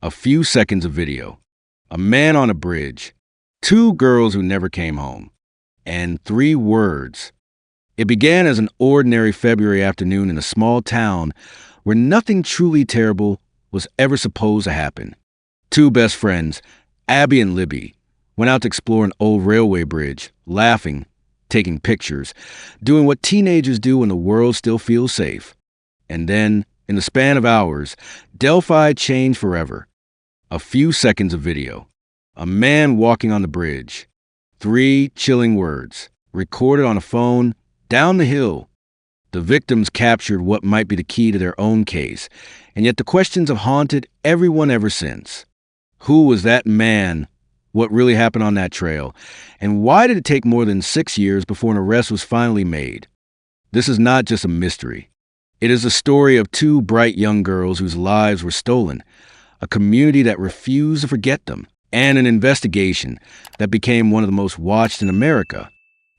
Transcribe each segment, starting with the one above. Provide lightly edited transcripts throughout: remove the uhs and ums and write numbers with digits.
A few seconds of video. A man on a bridge. Two girls who never came home. And three words. It began as an ordinary February afternoon in a small town where nothing truly terrible was ever supposed to happen. Two best friends, Abby and Libby, went out to explore an old railway bridge, laughing, taking pictures, doing what teenagers do when the world still feels safe. And then, in the span of hours, Delphi changed forever. A few seconds of video. A man walking on the bridge. Three chilling words, recorded on a phone, down the hill. The victims captured what might be the key to their own case, and yet the questions have haunted everyone ever since. Who was that man? What really happened on that trail? And why did it take more than 6 years before an arrest was finally made? This is not just a mystery. It is a story of two bright young girls whose lives were stolen, a community that refused to forget them, and an investigation that became one of the most watched in America.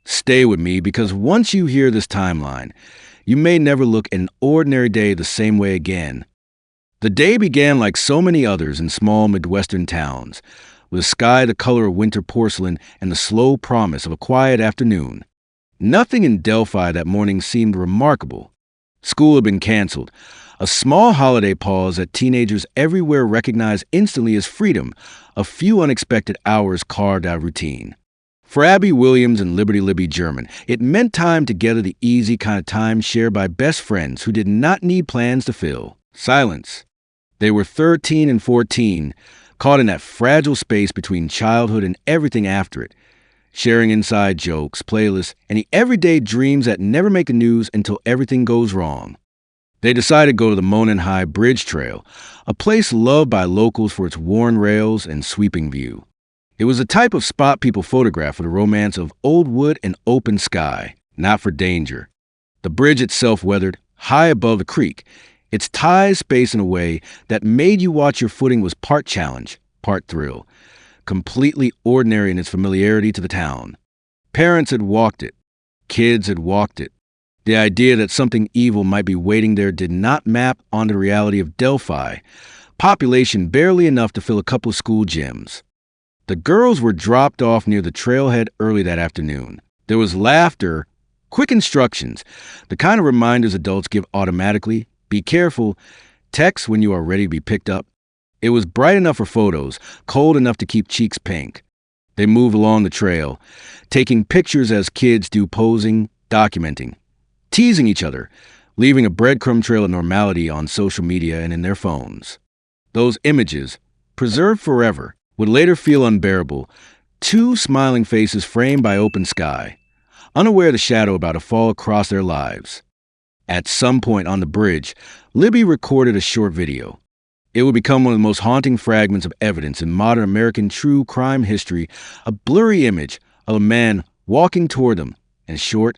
Stay with me, because once you hear this timeline, you may never look at an ordinary day the same way again. The day began like so many others in small Midwestern towns, with a sky the color of winter porcelain and the slow promise of a quiet afternoon. Nothing in Delphi that morning seemed remarkable. School had been canceled, a small holiday pause that teenagers everywhere recognized instantly as freedom, a few unexpected hours carved out of routine. For Abby Williams and Libby German, it meant time together, the easy kind of time shared by best friends who did not need plans to fill. Silence. They were 13 and 14, caught in that fragile space between childhood and everything after it, sharing inside jokes, playlists, and the everyday dreams that never make the news until everything goes wrong. They decided to go to the Monon High Bridge trail, a place loved by locals for its worn rails and sweeping view. It was the type of spot people photograph for the romance of old wood and open sky, not for danger. The bridge itself weathered, high above the creek, its ties spaced in a way that made you watch your footing was part challenge, part thrill, completely ordinary in its familiarity to the town. Parents had walked it. Kids had walked it. The idea that something evil might be waiting there did not map onto the reality of Delphi, population barely enough to fill a couple of school gyms. The girls were dropped off near the trailhead early that afternoon. There was laughter, quick instructions, the kind of reminders adults give automatically. Be careful. Text when you are ready to be picked up. It was bright enough for photos, cold enough to keep cheeks pink. They moved along the trail, taking pictures as kids do, posing, documenting, teasing each other, leaving a breadcrumb trail of normality on social media and in their phones. Those images, preserved forever, would later feel unbearable. Two smiling faces framed by open sky, unaware of the shadow about to fall across their lives. At some point on the bridge, Libby recorded a short video. It would become one of the most haunting fragments of evidence in modern American true crime history, a blurry image of a man walking toward them, and a short,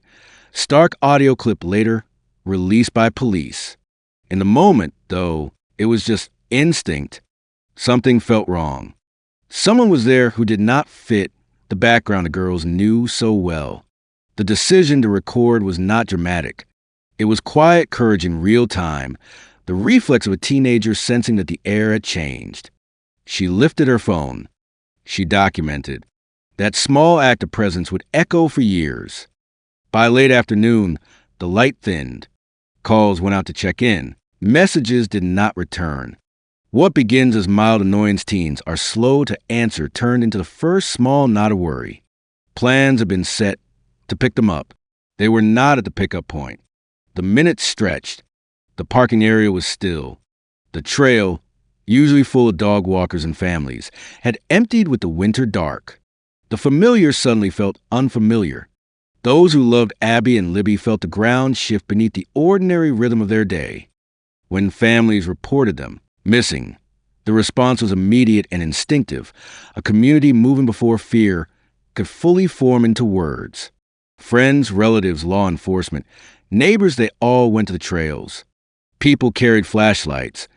stark audio clip later, released by police. In the moment, though, it was just instinct. Something felt wrong. Someone was there who did not fit the background the girls knew so well. The decision to record was not dramatic. It was quiet courage in real time, the reflex of a teenager sensing that the air had changed. She lifted her phone. She documented. That small act of presence would echo for years. By late afternoon, the light thinned. Calls went out to check in. Messages did not return. What begins as mild annoyance teens are slow to answer turned into the first small knot of worry. Plans had been set to pick them up. They were not at the pickup point. The minutes stretched. The parking area was still. The trail, usually full of dog walkers and families, had emptied with the winter dark. The familiar suddenly felt unfamiliar. Those who loved Abby and Libby felt the ground shift beneath the ordinary rhythm of their day. When families reported them missing, the response was immediate and instinctive. A community moving before fear could fully form into words. Friends, relatives, law enforcement, neighbors, they all went to the trails. People carried flashlights,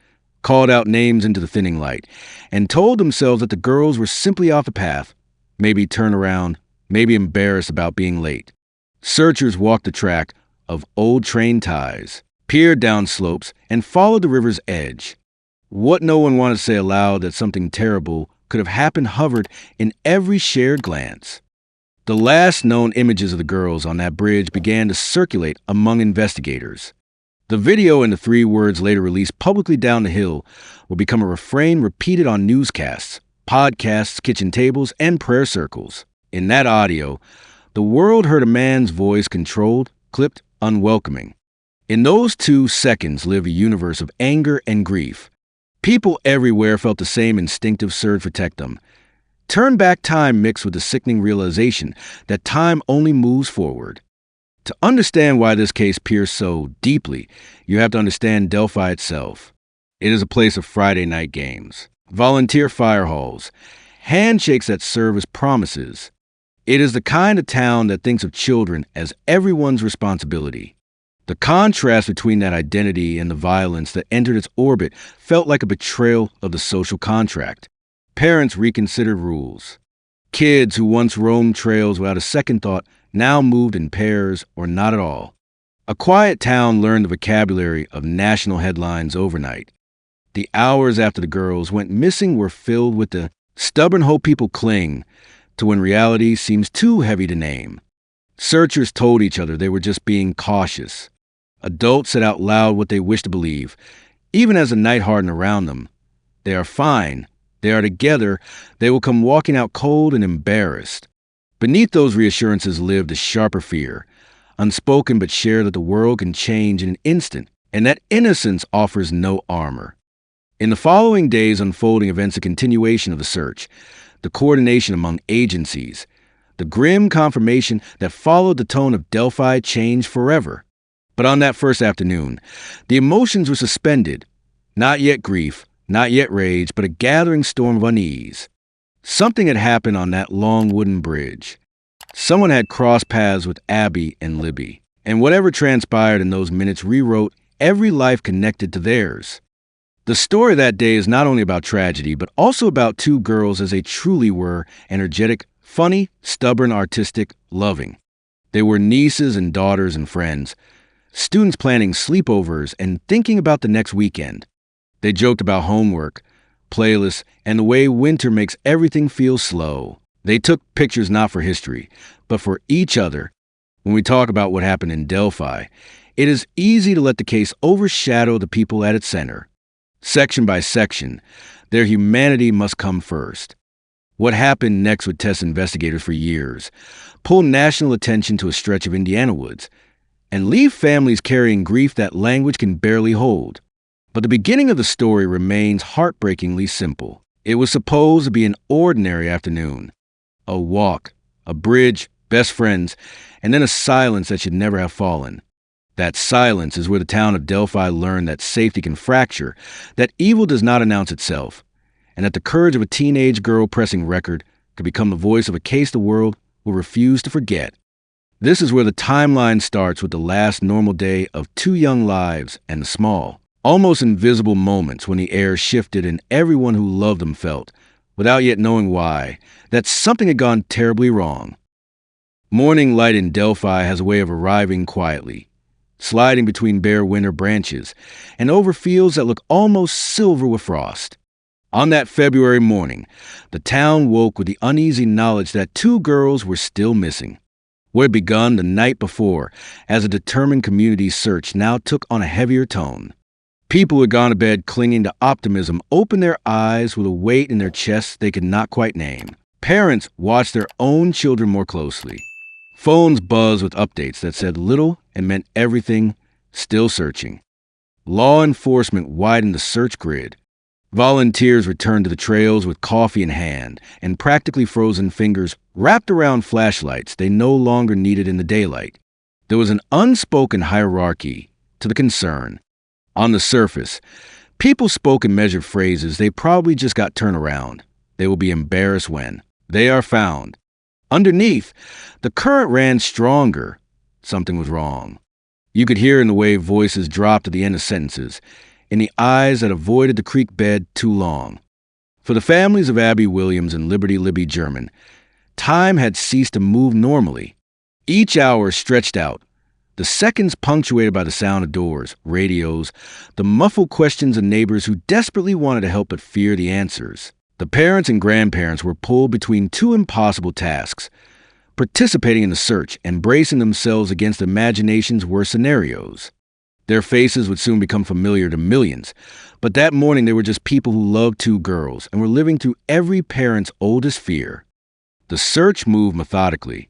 called out names into the thinning light, and told themselves that the girls were simply off the path, maybe turned around, maybe embarrassed about being late. Searchers walked the track of old train ties, peered down slopes, and followed the river's edge. What no one wanted to say aloud that something terrible could have happened hovered in every shared glance. The last known images of the girls on that bridge began to circulate among investigators. The video and the 3 words later released publicly down the hill will become a refrain repeated on newscasts, podcasts, kitchen tables, and prayer circles. In that audio, the world heard a man's voice, controlled, clipped, unwelcoming. In those 2 seconds lived a universe of anger and grief. People everywhere felt the same instinctive surge to protect them. Turn back time mixed with the sickening realization that time only moves forward. To understand why this case pierced so deeply, you have to understand Delphi itself. It is a place of Friday night games, volunteer fire halls, handshakes that serve as promises. It is the kind of town that thinks of children as everyone's responsibility. The contrast between that identity and the violence that entered its orbit felt like a betrayal of the social contract. Parents reconsidered rules. Kids who once roamed trails without a second thought now moved in pairs or not at all. A quiet town learned the vocabulary of national headlines overnight. The hours after the girls went missing were filled with the stubborn hope people cling to when reality seems too heavy to name. Searchers told each other they were just being cautious. Adults said out loud what they wished to believe, even as the night hardened around them. They are fine. They are together. They will come walking out cold and embarrassed. Beneath those reassurances lived a sharper fear, unspoken but shared, that the world can change in an instant, and that innocence offers no armor. In the following days, unfolding events, a continuation of the search, the coordination among agencies, the grim confirmation that followed the tone of Delphi changed forever. But on that first afternoon, the emotions were suspended. Not yet grief, not yet rage, but a gathering storm of unease. Something had happened on that long wooden bridge. Someone had crossed paths with Abby and Libby, and whatever transpired in those minutes rewrote every life connected to theirs. The story of that day is not only about tragedy, but also about 2 girls as they truly were: energetic, funny, stubborn, artistic, loving. They were nieces and daughters and friends, students planning sleepovers and thinking about the next weekend. They joked about homework, playlists, and the way winter makes everything feel slow. They took pictures not for history, but for each other. When we talk about what happened in Delphi, it is easy to let the case overshadow the people at its center. Section by section, their humanity must come first. What happened next would test investigators for years, pull national attention to a stretch of Indiana woods, and leave families carrying grief that language can barely hold. But the beginning of the story remains heartbreakingly simple. It was supposed to be an ordinary afternoon. A walk, a bridge, best friends, and then a silence that should never have fallen. That silence is where the town of Delphi learned that safety can fracture, that evil does not announce itself, and that the courage of a teenage girl pressing record could become the voice of a case the world will refuse to forget. This is where the timeline starts, with the last normal day of 2 young lives and the small, almost invisible moments when the air shifted and everyone who loved them felt, without yet knowing why, that something had gone terribly wrong. Morning light in Delphi has a way of arriving quietly, sliding between bare winter branches and over fields that look almost silver with frost. On that February morning, the town woke with the uneasy knowledge that 2 girls were still missing. What had begun the night before as a determined community search now took on a heavier tone. People who had gone to bed clinging to optimism opened their eyes with a weight in their chests they could not quite name. Parents watched their own children more closely. Phones buzzed with updates that said little and meant everything, still searching. Law enforcement widened the search grid. Volunteers returned to the trails with coffee in hand and practically frozen fingers wrapped around flashlights they no longer needed in the daylight. There was an unspoken hierarchy to the concern. On the surface, people spoke in measured phrases. They probably just got turned around. They will be embarrassed when they are found. Underneath, the current ran stronger. Something was wrong. You could hear in the way voices dropped at the end of sentences, in the eyes that avoided the creek bed too long. For the families of Abby Williams and Libby German, time had ceased to move normally. Each hour stretched out, The seconds punctuated by the sound of doors, radios, the muffled questions of neighbors who desperately wanted to help but feared the answers. The parents and grandparents were pulled between two impossible tasks: participating in the search and bracing themselves against imagination's worst scenarios. Their faces would soon become familiar to millions, but that morning they were just people who loved two girls and were living through every parent's oldest fear. The search moved methodically.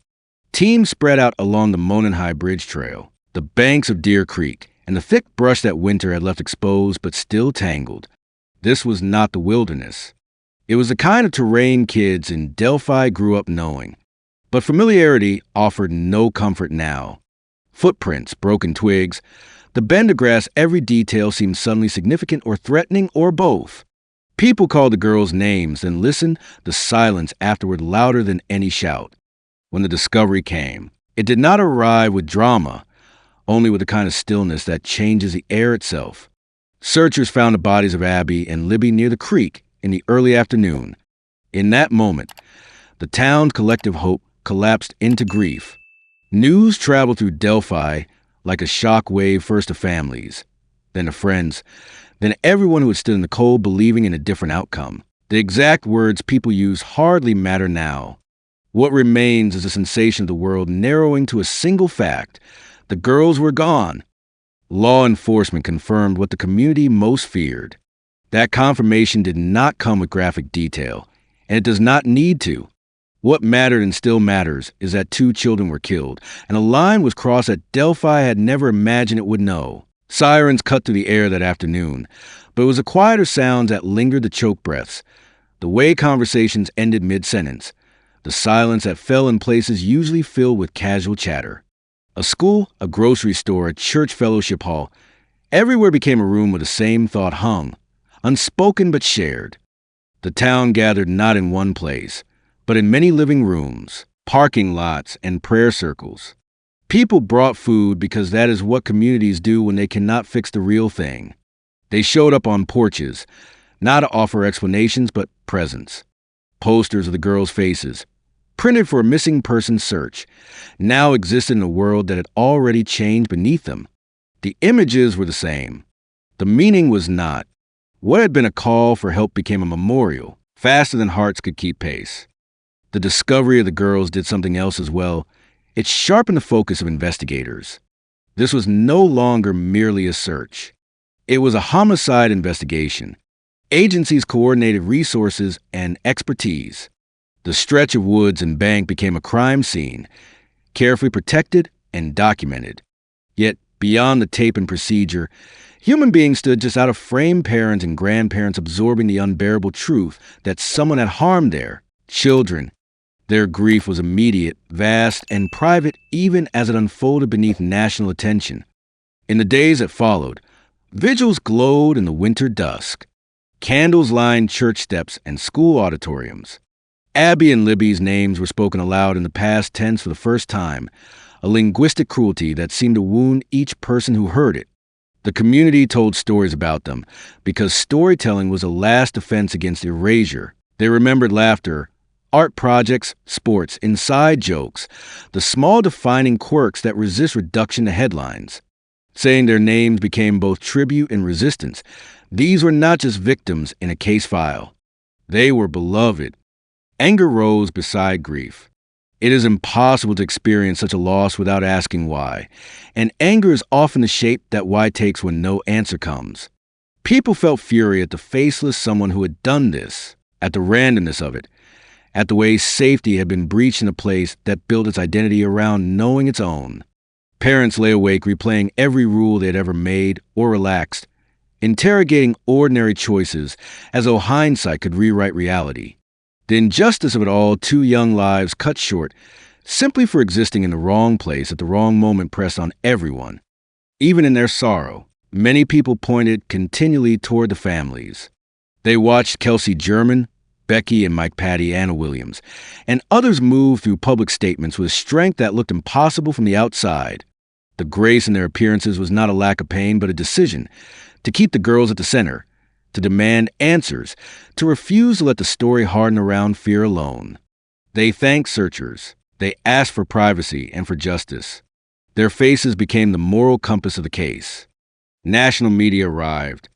Teams spread out along the Monon High Bridge trail, the banks of Deer Creek, and the thick brush that winter had left exposed but still tangled. This was not the wilderness. It was the kind of terrain kids in Delphi grew up knowing. But familiarity offered no comfort now. Footprints, broken twigs, the bend of grass, every detail seemed suddenly significant or threatening or both. People called the girls' names, then listened, the silence afterward louder than any shout. When the discovery came, it did not arrive with drama, only with the kind of stillness that changes the air itself. Searchers found the bodies of Abby and Libby near the creek in the early afternoon. In that moment, the town's collective hope collapsed into grief. News traveled through Delphi like a shock wave, first to families, then to friends, then everyone who had stood in the cold believing in a different outcome. The exact words people use hardly matter now. What remains is the sensation of the world narrowing to a single fact: the girls were gone. Law enforcement confirmed what the community most feared. That confirmation did not come with graphic detail, and it does not need to. What mattered and still matters is that two children were killed, and a line was crossed that Delphi had never imagined it would know. Sirens cut through the air that afternoon, but it was a quieter sound that lingered, the choke breaths, the way conversations ended mid-sentence, the silence that fell in places usually filled with casual chatter. A school, a grocery store, a church fellowship hall, everywhere became a room where the same thought hung, unspoken but shared. The town gathered not in one place, but in many living rooms, parking lots, and prayer circles. People brought food because that is what communities do when they cannot fix the real thing. They showed up on porches, not to offer explanations but presents. Posters of the girls' faces, printed for a missing person search, now existed in a world that had already changed beneath them. The images were the same. The meaning was not. What had been a call for help became a memorial, faster than hearts could keep pace. The discovery of the girls did something else as well. It sharpened the focus of investigators. This was no longer merely a search. It was a homicide investigation. Agencies coordinated resources and expertise. The stretch of woods and bank became a crime scene, carefully protected and documented. Yet, beyond the tape and procedure, human beings stood just out of frame, parents and grandparents absorbing the unbearable truth that someone had harmed their children. Their grief was immediate, vast, and private even as it unfolded beneath national attention. In the days that followed, vigils glowed in the winter dusk. Candles lined church steps and school auditoriums. Abby and Libby's names were spoken aloud in the past tense for the first time, a linguistic cruelty that seemed to wound each person who heard it. The community told stories about them because storytelling was a last defense against erasure. They remembered laughter, art projects, sports, inside jokes, the small defining quirks that resist reduction to headlines. Saying their names became both tribute and resistance. These were not just victims in a case file. They were beloved. Anger rose beside grief. It is impossible to experience such a loss without asking why, and anger is often the shape that why takes when no answer comes. People felt fury at the faceless someone who had done this, at the randomness of it, at the way safety had been breached in a place that built its identity around knowing its own. Parents lay awake replaying every rule they had ever made or relaxed, interrogating ordinary choices as though hindsight could rewrite reality. The injustice of it all, two young lives cut short simply for existing in the wrong place at the wrong moment, pressed on everyone. Even in their sorrow, many people pointed continually toward the families. They watched Kelsey German, Becky and Mike Patty, Anna Williams, and others moved through public statements with strength that looked impossible from the outside. The grace in their appearances was not a lack of pain, but a decision to keep the girls at the center, to demand answers, to refuse to let the story harden around fear alone. They thanked searchers. They asked for privacy and for justice. Their faces became the moral compass of the case. National media arrived.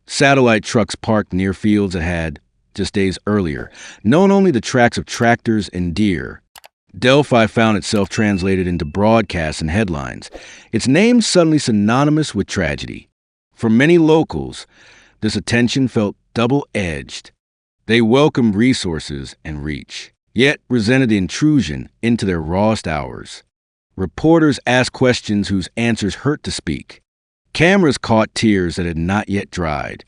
Satellite trucks parked near fields that had, just days earlier, known only the tracks of tractors and deer. Delphi found itself translated into broadcasts and headlines, its name suddenly synonymous with tragedy. For many locals, this attention felt double-edged. They welcomed resources and reach, yet resented the intrusion into their rawest hours. Reporters asked questions whose answers hurt to speak. Cameras caught tears that had not yet dried.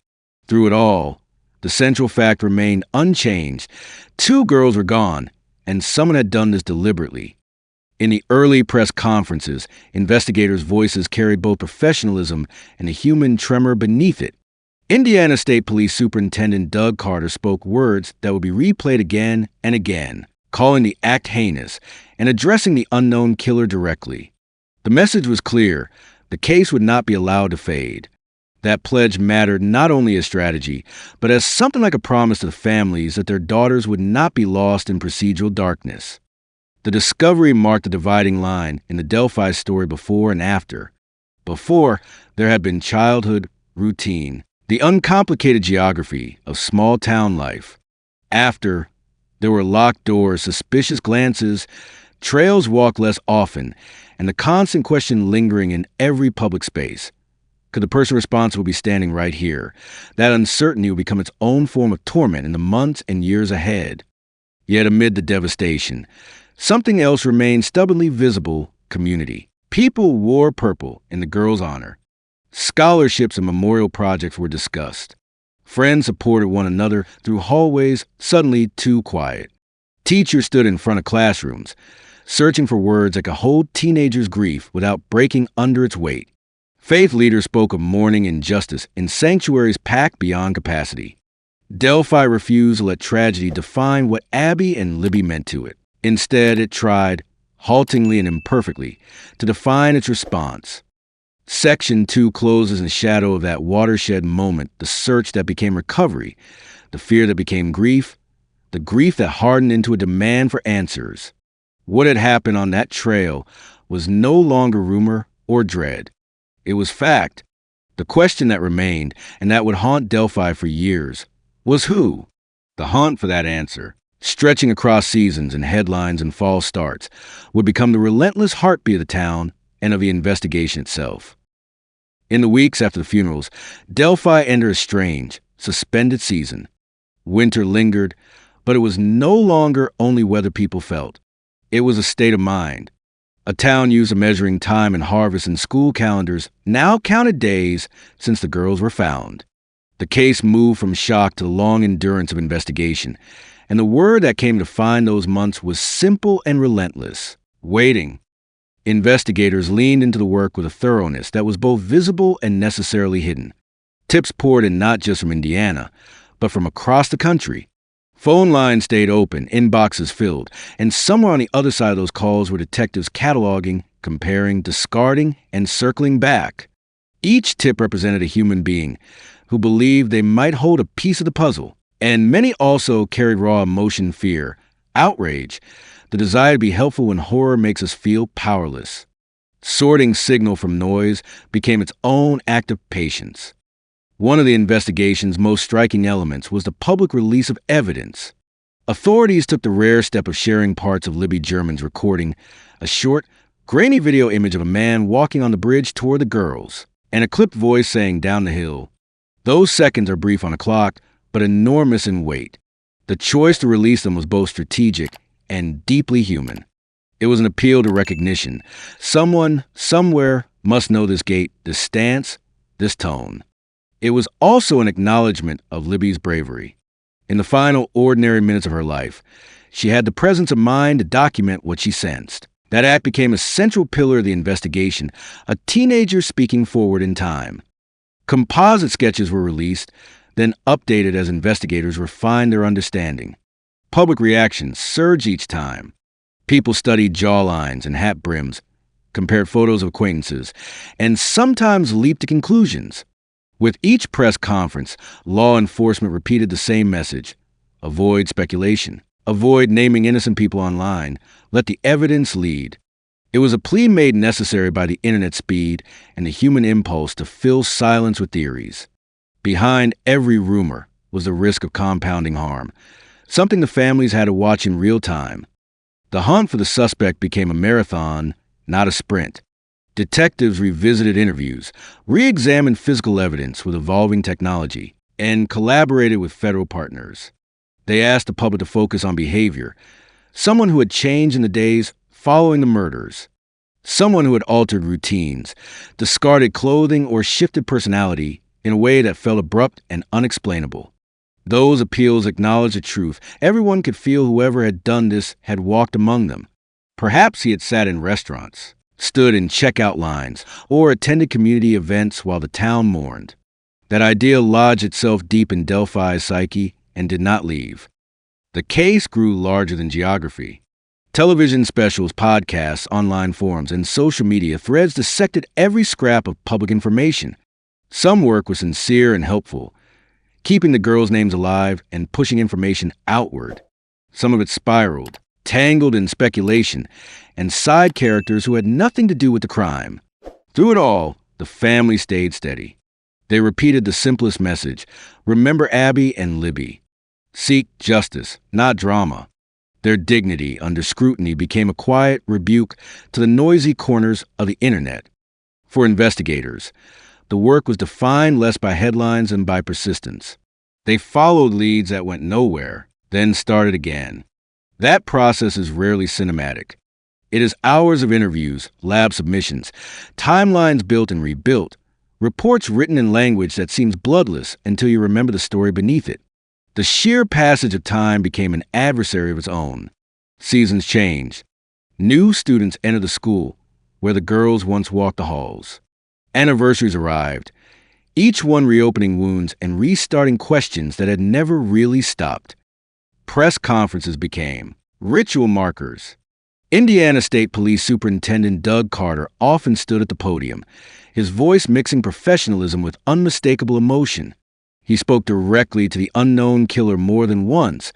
Through it all, the central fact remained unchanged. 2 girls were gone, and someone had done this deliberately. In the early press conferences, investigators' voices carried both professionalism and a human tremor beneath it. Indiana State Police Superintendent Doug Carter spoke words that would be replayed again and again, calling the act heinous and addressing the unknown killer directly. The message was clear: the case would not be allowed to fade. That pledge mattered not only as strategy, but as something like a promise to the families that their daughters would not be lost in procedural darkness. The discovery marked the dividing line in the Delphi story before and after. Before, there had been childhood, routine, the uncomplicated geography of small-town life. After, there were locked doors, suspicious glances, trails walked less often, and the constant question lingering in every public space. Could the person responsible be standing right here? That uncertainty would become its own form of torment in the months and years ahead. Yet amid the devastation, something else remained stubbornly visible: community. People wore purple in the girls' honor. Scholarships and memorial projects were discussed. Friends supported one another through hallways suddenly too quiet. Teachers stood in front of classrooms, searching for words that could hold teenagers' grief without breaking under its weight. Faith leaders spoke of mourning and justice in sanctuaries packed beyond capacity. Delphi refused to let tragedy define what Abby and Libby meant to it. Instead, it tried, haltingly and imperfectly, to define its response. Section 2 closes in the shadow of that watershed moment, the search that became recovery, the fear that became grief, the grief that hardened into a demand for answers. What had happened on that trail was no longer rumor or dread. It was fact. The question that remained, and that would haunt Delphi for years, was who? The hunt for that answer, stretching across seasons and headlines and false starts, would become the relentless heartbeat of the town and of the investigation itself. In the weeks after the funerals, Delphi entered a strange, suspended season. Winter lingered, but it was no longer only weather people felt. It was a state of mind. A town used to measuring time and harvest in school calendars now counted days since the girls were found. The case moved from shock to long endurance of investigation, and the word that came to define those months was simple and relentless: waiting. Investigators leaned into the work with a thoroughness that was both visible and necessarily hidden. Tips poured in not just from Indiana, but from across the country. Phone lines stayed open, inboxes filled, and somewhere on the other side of those calls were detectives cataloging, comparing, discarding, and circling back. Each tip represented a human being who believed they might hold a piece of the puzzle, and many also carried raw emotion: fear, outrage, the desire to be helpful when horror makes us feel powerless. Sorting signal from noise became its own act of patience. One of the investigation's most striking elements was the public release of evidence. Authorities took the rare step of sharing parts of Libby German's recording, a short, grainy video image of a man walking on the bridge toward the girls, and a clipped voice saying "down the hill." Those seconds are brief on a clock, but enormous in weight. The choice to release them was both strategic and deeply human. It was an appeal to recognition. Someone, somewhere, must know this gait, this stance, this tone. It was also an acknowledgement of Libby's bravery. In the final, ordinary minutes of her life, she had the presence of mind to document what she sensed. That act became a central pillar of the investigation, a teenager speaking forward in time. Composite sketches were released, then updated as investigators refined their understanding. Public reactions surged each time. People studied jawlines and hat brims, compared photos of acquaintances, and sometimes leaped to conclusions. With each press conference, law enforcement repeated the same message: avoid speculation, avoid naming innocent people online, let the evidence lead. It was a plea made necessary by the internet's speed and the human impulse to fill silence with theories. Behind every rumor was the risk of compounding harm, something the families had to watch in real time. The hunt for the suspect became a marathon, not a sprint. Detectives revisited interviews, re-examined physical evidence with evolving technology, and collaborated with federal partners. They asked the public to focus on behavior, someone who had changed in the days following the murders, someone who had altered routines, discarded clothing, or shifted personality in a way that felt abrupt and unexplainable. Those appeals acknowledged the truth. Everyone could feel whoever had done this had walked among them. Perhaps he had sat in restaurants, stood in checkout lines, or attended community events while the town mourned. That idea lodged itself deep in Delphi's psyche and did not leave. The case grew larger than geography. Television specials, podcasts, online forums, and social media threads dissected every scrap of public information. Some work was sincere and helpful, keeping the girls' names alive and pushing information outward. Some of it spiraled, tangled in speculation, and side characters who had nothing to do with the crime. Through it all, the family stayed steady. They repeated the simplest message: remember Abby and Libby. Seek justice, not drama. Their dignity under scrutiny became a quiet rebuke to the noisy corners of the internet. For investigators, the work was defined less by headlines than by persistence. They followed leads that went nowhere, then started again. That process is rarely cinematic. It is hours of interviews, lab submissions, timelines built and rebuilt, reports written in language that seems bloodless until you remember the story beneath it. The sheer passage of time became an adversary of its own. Seasons changed. New students entered the school, where the girls once walked the halls. Anniversaries arrived, each one reopening wounds and restarting questions that had never really stopped. Press conferences became ritual markers. Indiana State Police Superintendent Doug Carter often stood at the podium, his voice mixing professionalism with unmistakable emotion. He spoke directly to the unknown killer more than once,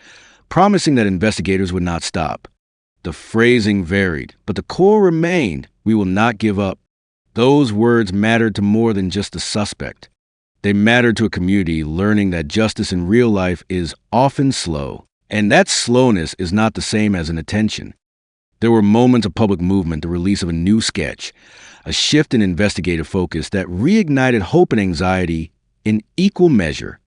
promising that investigators would not stop. The phrasing varied, but the core remained: we will not give up. Those words mattered to more than just the suspect. They mattered to a community learning that justice in real life is often slow, and that slowness is not the same as inattention. There were moments of public movement, the release of a new sketch, a shift in investigative focus that reignited hope and anxiety in equal measure.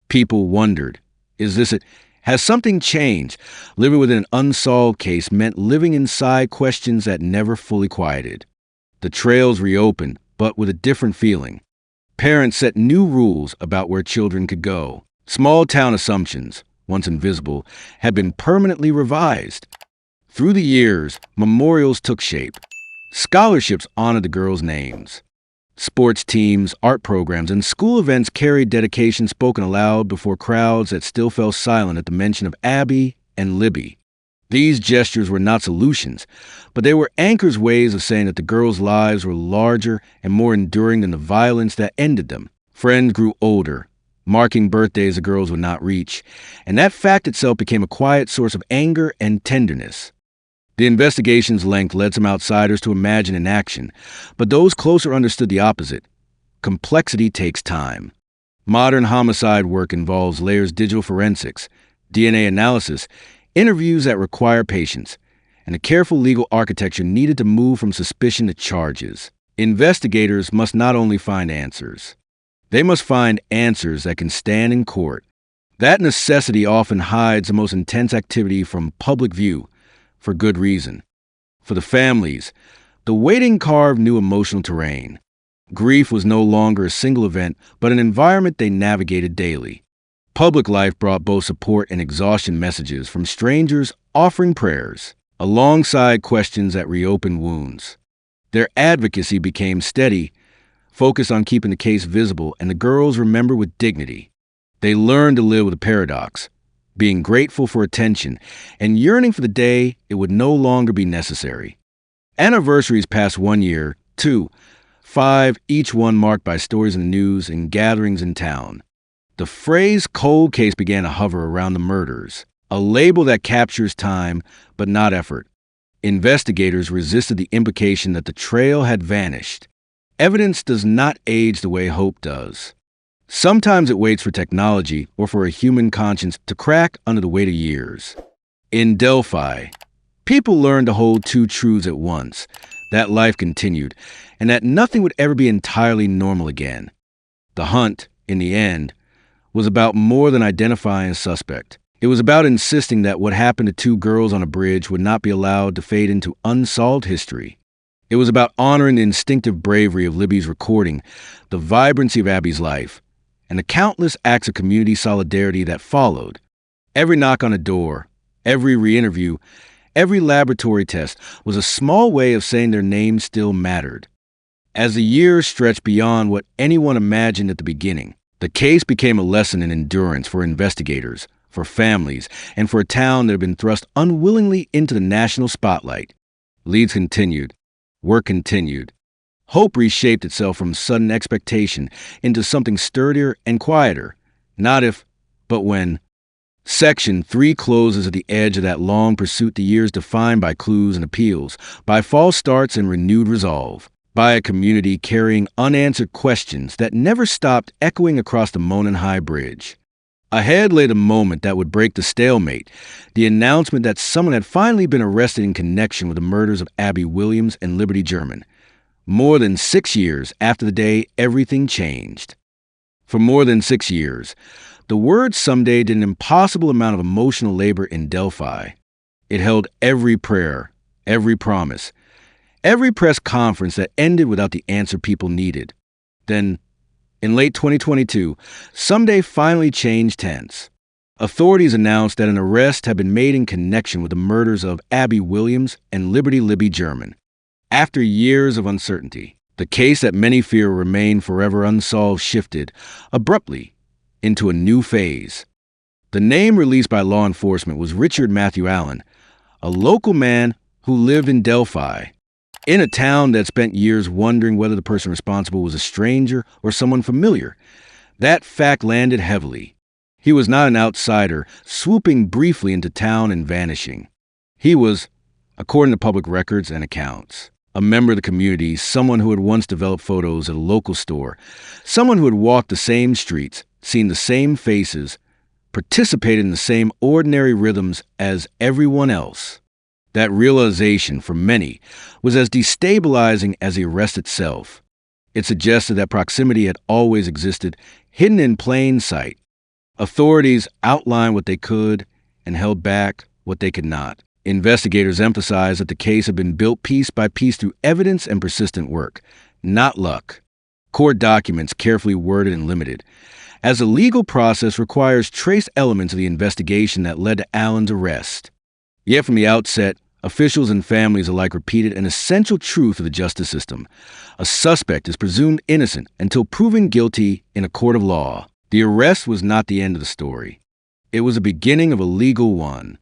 People wondered, is this it? Has something changed? Living within an unsolved case meant living inside questions that never fully quieted. The trails reopened, but with a different feeling. Parents set new rules about where children could go. Small-town assumptions, once invisible, had been permanently revised. Through the years, memorials took shape. Scholarships honored the girls' names. Sports teams, art programs, and school events carried dedication spoken aloud before crowds that still fell silent at the mention of Abby and Libby. These gestures were not solutions, but they were anchors, ways of saying that the girls' lives were larger and more enduring than the violence that ended them. Friends grew older, marking birthdays the girls would not reach, and that fact itself became a quiet source of anger and tenderness. The investigation's length led some outsiders to imagine inaction, but those closer understood the opposite. Complexity takes time. Modern homicide work involves layers: digital forensics, DNA analysis, interviews that require patience, and a careful legal architecture needed to move from suspicion to charges. Investigators must not only find answers, they must find answers that can stand in court. That necessity often hides the most intense activity from public view, for good reason. For the families, the waiting carved new emotional terrain. Grief was no longer a single event, but an environment they navigated daily. Public life brought both support and exhaustion messages from strangers offering prayers, alongside questions that reopened wounds. Their advocacy became steady, focused on keeping the case visible, and the girls remembered with dignity. They learned to live with a paradox: being grateful for attention and yearning for the day it would no longer be necessary. Anniversaries passed 1 year, 2, 5, each one marked by stories in the news and gatherings in town. The phrase cold case began to hover around the murders, a label that captures time but not effort. Investigators resisted the implication that the trail had vanished. Evidence does not age the way hope does. Sometimes it waits for technology or for a human conscience to crack under the weight of years. In Delphi, people learned to hold two truths at once, that life continued, and that nothing would ever be entirely normal again. The hunt, in the end, was about more than identifying a suspect. It was about insisting that what happened to two girls on a bridge would not be allowed to fade into unsolved history. It was about honoring the instinctive bravery of Libby's recording, the vibrancy of Abby's life, and the countless acts of community solidarity that followed. Every knock on a door, every re-interview, every laboratory test was a small way of saying their names still mattered. As the years stretched beyond what anyone imagined at the beginning, the case became a lesson in endurance for investigators, for families, and for a town that had been thrust unwillingly into the national spotlight. Leads continued. Work continued. Hope reshaped itself from sudden expectation into something sturdier and quieter. Not if, but when. Section 3 closes at the edge of that long pursuit the years defined by clues and appeals, by false starts and renewed resolve, by a community carrying unanswered questions that never stopped echoing across the Monon High Bridge. Ahead lay the moment that would break the stalemate, the announcement that someone had finally been arrested in connection with the murders of Abby Williams and Liberty German. More than 6 years after the day everything changed. For more than 6 years, the word someday did an impossible amount of emotional labor in Delphi. It held every prayer, every promise, every press conference that ended without the answer people needed. Then, in late 2022, someday finally changed tense. Authorities announced that an arrest had been made in connection with the murders of Abby Williams and Libby German. After years of uncertainty, the case that many fear will remain forever unsolved shifted, abruptly, into a new phase. The name released by law enforcement was Richard Matthew Allen, a local man who lived in Delphi, in a town that spent years wondering whether the person responsible was a stranger or someone familiar. That fact landed heavily. He was not an outsider, swooping briefly into town and vanishing. He was, according to public records and accounts, a member of the community, someone who had once developed photos at a local store, someone who had walked the same streets, seen the same faces, participated in the same ordinary rhythms as everyone else. That realization, for many, was as destabilizing as the arrest itself. It suggested that proximity had always existed, hidden in plain sight. Authorities outlined what they could and held back what they could not. Investigators emphasized that the case had been built piece by piece through evidence and persistent work, not luck. Court documents carefully worded and limited, as the legal process requires trace elements of the investigation that led to Allen's arrest. Yet from the outset, officials and families alike repeated an essential truth of the justice system. A suspect is presumed innocent until proven guilty in a court of law. The arrest was not the end of the story. It was the beginning of a legal one.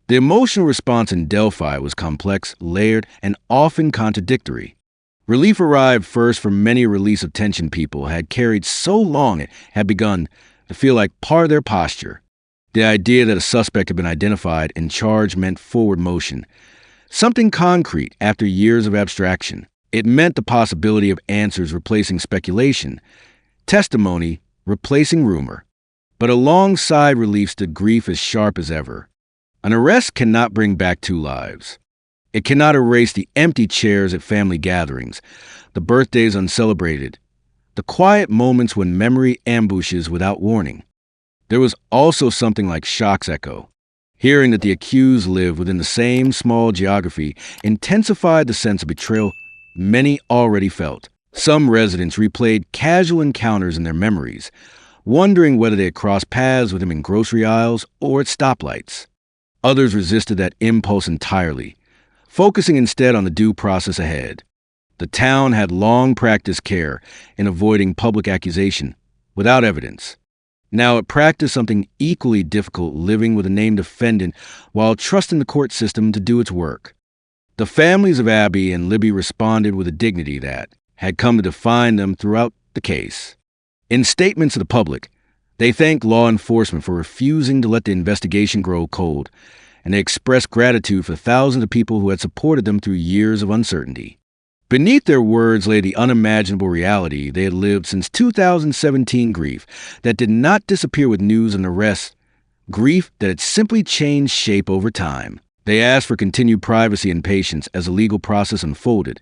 The emotional response in Delphi was complex, layered, and often contradictory. Relief arrived first for many a release of tension people had carried so long it had begun to feel like part of their posture. The idea that a suspect had been identified and charged meant forward motion, something concrete after years of abstraction. It meant the possibility of answers replacing speculation, testimony replacing rumor. But alongside relief stood grief as sharp as ever. An arrest cannot bring back two lives. It cannot erase the empty chairs at family gatherings, the birthdays uncelebrated, the quiet moments when memory ambushes without warning. There was also something like shock's echo. Hearing that the accused lived within the same small geography intensified the sense of betrayal many already felt. Some residents replayed casual encounters in their memories, wondering whether they had crossed paths with him in grocery aisles or at stoplights. Others resisted that impulse entirely, focusing instead on the due process ahead. The town had long practiced care in avoiding public accusation without evidence. Now it practiced something equally difficult, living with a named defendant while trusting the court system to do its work. The families of Abby and Libby responded with a dignity that had come to define them throughout the case. In statements to the public, they thanked law enforcement for refusing to let the investigation grow cold and they expressed gratitude for thousands of people who had supported them through years of uncertainty. Beneath their words lay the unimaginable reality they had lived since 2017 grief that did not disappear with news and arrest, grief that had simply changed shape over time. They asked for continued privacy and patience as the legal process unfolded,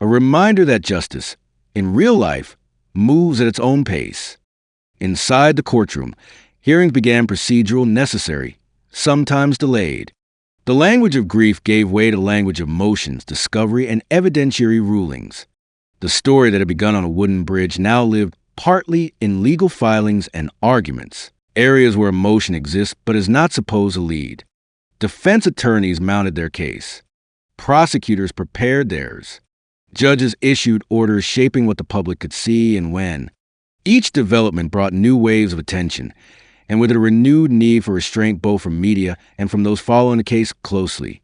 a reminder that justice, in real life, moves at its own pace. Inside the courtroom, hearings began procedural, necessary, sometimes delayed. The language of grief gave way to the language of motions, discovery, and evidentiary rulings. The story that had begun on a wooden bridge now lived partly in legal filings and arguments, areas where emotion exists but is not supposed to lead. Defense attorneys mounted their case. Prosecutors prepared theirs. Judges issued orders shaping what the public could see and when. Each development brought new waves of attention, and with a renewed need for restraint both from media and from those following the case closely.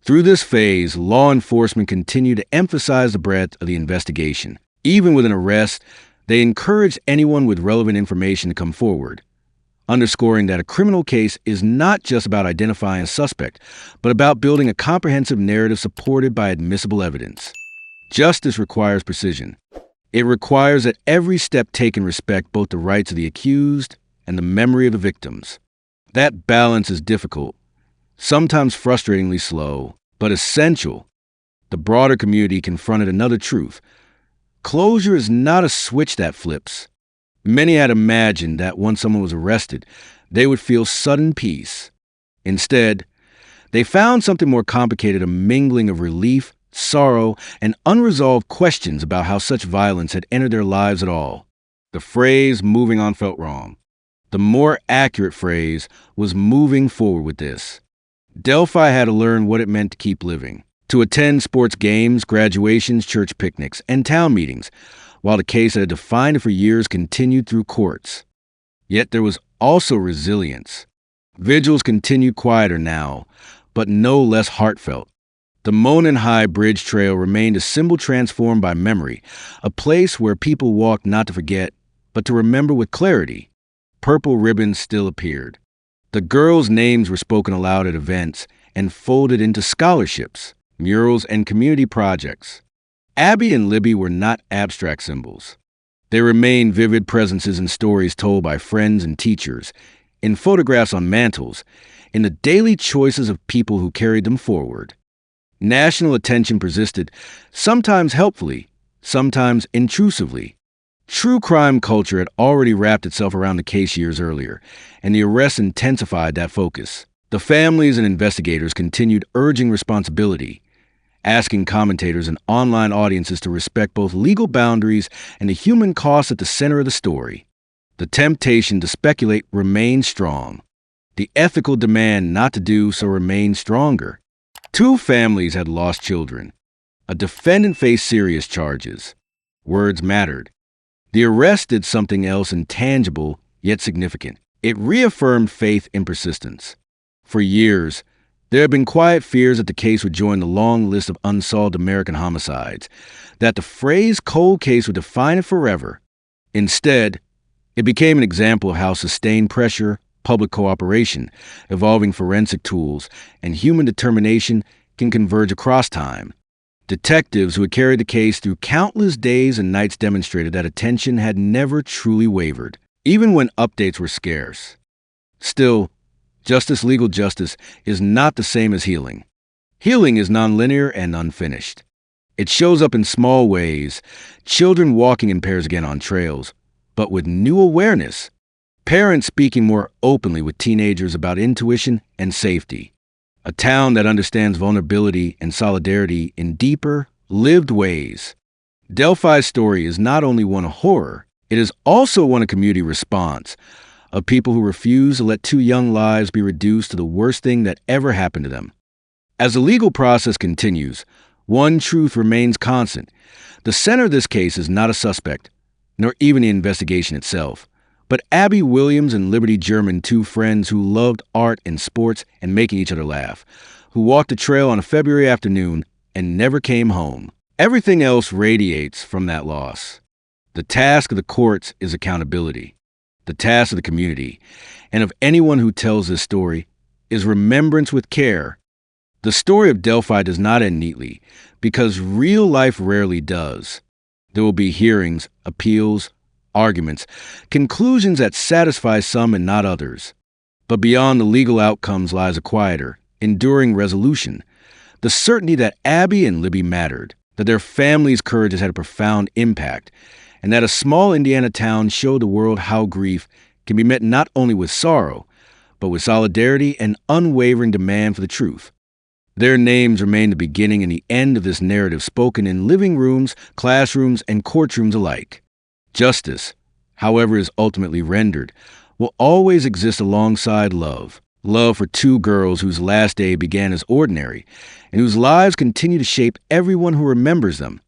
Through this phase, law enforcement continued to emphasize the breadth of the investigation. Even with an arrest, they encouraged anyone with relevant information to come forward, underscoring that a criminal case is not just about identifying a suspect, but about building a comprehensive narrative supported by admissible evidence. Justice requires precision. It requires that every step taken respect both the rights of the accused and the memory of the victims. That balance is difficult, sometimes frustratingly slow, but essential. The broader community confronted another truth. Closure is not a switch that flips. Many had imagined that once someone was arrested, they would feel sudden peace. Instead, they found something more complicated, a mingling of relief, sorrow, and unresolved questions about how such violence had entered their lives at all. The phrase "moving on" felt wrong. The more accurate phrase was "moving forward with this." Delphi had to learn what it meant to keep living, to attend sports games, graduations, church picnics, and town meetings, while the case that had defined it for years continued through courts. Yet there was also resilience. Vigils continued quieter now, but no less heartfelt. The Monon High Bridge trail remained a symbol transformed by memory, a place where people walked not to forget, but to remember with clarity. Purple ribbons still appeared. The girls' names were spoken aloud at events and folded into scholarships, murals, and community projects. Abby and Libby were not abstract symbols. They remained vivid presences in stories told by friends and teachers, in photographs on mantels, in the daily choices of people who carried them forward. National attention persisted, sometimes helpfully, sometimes intrusively. True crime culture had already wrapped itself around the case years earlier, and the arrests intensified that focus. The families and investigators continued urging responsibility, asking commentators and online audiences to respect both legal boundaries and the human cost at the center of the story. The temptation to speculate remained strong. The ethical demand not to do so remained stronger. 2 families had lost children. A defendant faced serious charges. Words mattered. The arrest did something else intangible, yet significant. It reaffirmed faith in persistence. For years, there had been quiet fears that the case would join the long list of unsolved American homicides, that the phrase "cold case" would define it forever. Instead, it became an example of how sustained pressure, public cooperation, evolving forensic tools, and human determination can converge across time. Detectives who had carried the case through countless days and nights demonstrated that attention had never truly wavered, even when updates were scarce. Still, legal justice, is not the same as healing. Healing is nonlinear and unfinished. It shows up in small ways, children walking in pairs again on trails, but with new awareness. Parents speaking more openly with teenagers about intuition and safety. A town that understands vulnerability and solidarity in deeper, lived ways. Delphi's story is not only one of horror, it is also one of community response, of people who refuse to let 2 young lives be reduced to the worst thing that ever happened to them. As the legal process continues, one truth remains constant. The center of this case is not a suspect, nor even the investigation itself, but Abby Williams and Liberty German, 2 friends who loved art and sports and making each other laugh, who walked the trail on a February afternoon and never came home. Everything else radiates from that loss. The task of the courts is accountability. The task of the community, and of anyone who tells this story, is remembrance with care. The story of Delphi does not end neatly, because real life rarely does. There will be hearings, appeals, arguments, conclusions that satisfy some and not others. But beyond the legal outcomes lies a quieter, enduring resolution. The certainty that Abby and Libby mattered, that their family's courage has had a profound impact, and that a small Indiana town showed the world how grief can be met not only with sorrow, but with solidarity and unwavering demand for the truth. Their names remain the beginning and the end of this narrative, spoken in living rooms, classrooms, and courtrooms alike. Justice, however is ultimately rendered, will always exist alongside love. Love for two girls whose last day began as ordinary, and whose lives continue to shape everyone who remembers them,